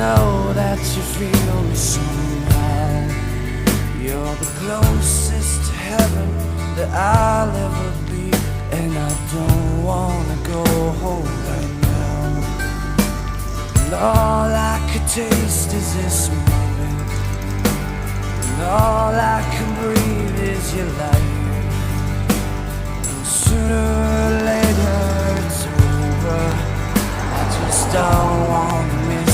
know that you feel me somehow. You're the closest to heaven that I'll ever be, and I don't wanna go home right now. And all I could taste is this moment, and all I can breathe is your light. And sooner or later it's over. I just don't wanna miss